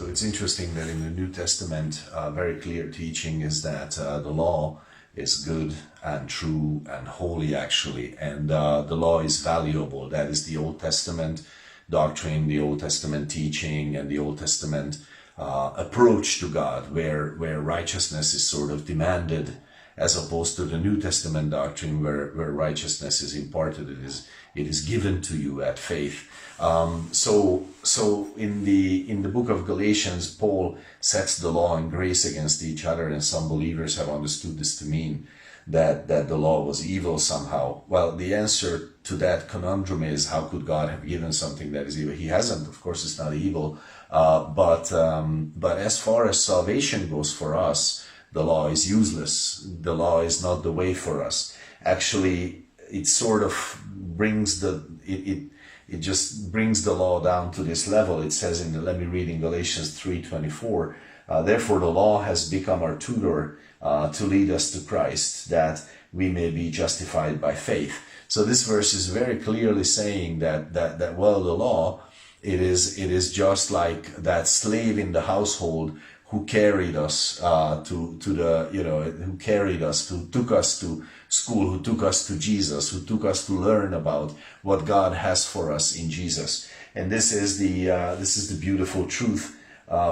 So it's interesting that in the New Testament, very clear teaching is that the law is good and true and holy, actually, and the law is valuable. That is the Old Testament doctrine, the Old Testament teaching, and the Old Testament approach to God, where righteousness is sort of demanded, as opposed to the New Testament doctrine, where righteousness is imparted. It is given to you at faith. So in the book of Galatians, Paul sets the law and grace against each other, and some believers have understood this to mean that the law was evil somehow. Well, the answer to that conundrum is, how could God have given something that is evil? He hasn't. Of course, it's not evil. But as far as salvation goes for us, the law is useless. The law is not the way for us. Actually, it sort of brings it just brings the law down to this level. It says let me read in Galatians 3:24, therefore the law has become our tutor to lead us to Christ, that we may be justified by faith. So this verse is very clearly saying that well, the law, it is just like that slave in the household who carried us who took us to school, who took us to Jesus, who took us to learn about what God has for us in Jesus. And this is the beautiful truth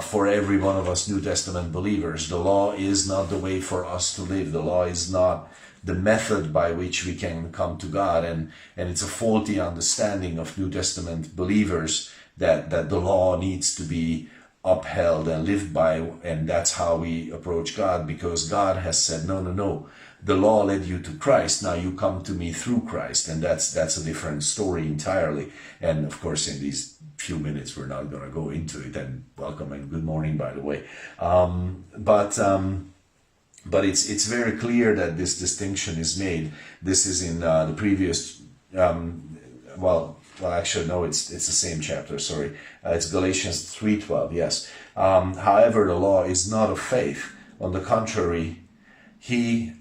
for every one of us New Testament believers. The law is not the way for us to live. The law is not the method by which we can come to God, and it's a faulty understanding of New Testament believers that the law needs to be upheld and lived by, and that's how we approach God, because God has said, no, the law led you to Christ, now you come to me through Christ, and that's a different story entirely. And of course, in these few minutes we're not going to go into it, and welcome and good morning, by the way. But it's very clear that this distinction is made. This is in the previous actually, no, it's the same chapter, sorry. It's Galatians 3:12, yes. However, the law is not of faith. On the contrary, he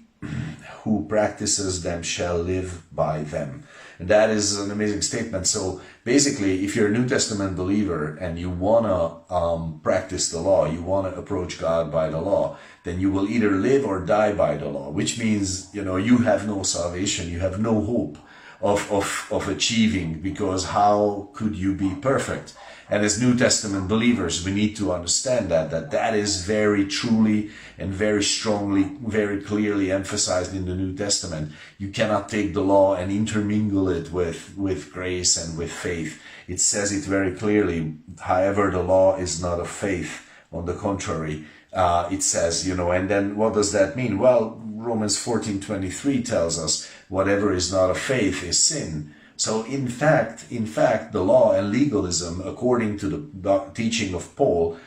who practices them shall live by them. And that is an amazing statement. So basically, if you're a New Testament believer and you want to practice the law, you want to approach God by the law, then you will either live or die by the law, which means, you have no salvation, you have no hope of achieving, because how could you be perfect? And as New Testament believers, we need to understand that is very truly and very strongly, very clearly emphasized in the New Testament. You cannot take the law and intermingle it with grace and with faith. It says it very clearly. However, the law is not of faith. On the contrary, it says, and then what does that mean? Well, Romans 14:23 tells us whatever is not of faith is sin. So in fact, the law and legalism, according to the teaching of Paul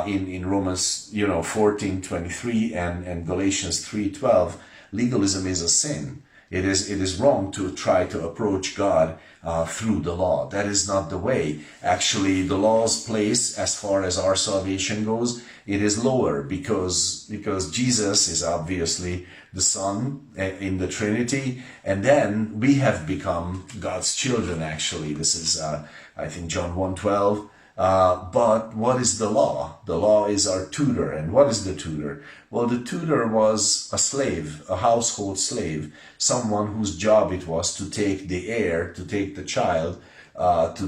in Romans 14:23 and Galatians 3:12, legalism is a sin. It is wrong to try to approach God through the law. That is not the way. Actually, the law's place, as far as our salvation goes, it is lower, because Jesus is obviously the Son in the Trinity, and then we have become God's children. Actually, this is I think John 1:12. But what is the law? The law is our tutor. And what is the tutor? Well, the tutor was a slave, a household slave, someone whose job it was to take the heir, to take the child to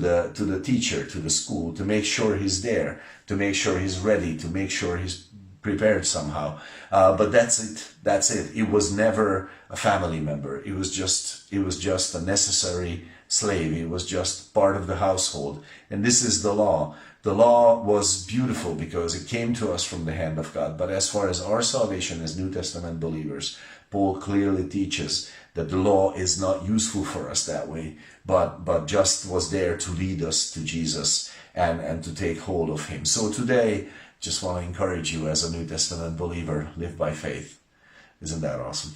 the teacher, to the school, to make sure he's there, to make sure he's ready, to make sure he's prepared somehow. But that's it. It was never a family member. It was just a necessary slave. It was just part of the household. And this is the law. The law was beautiful because it came to us from the hand of God. But as far as our salvation as New Testament believers, Paul clearly teaches that the law is not useful for us that way, but just was there to lead us to Jesus and to take hold of him. So today, just want to encourage you as a New Testament believer, live by faith. Isn't that awesome?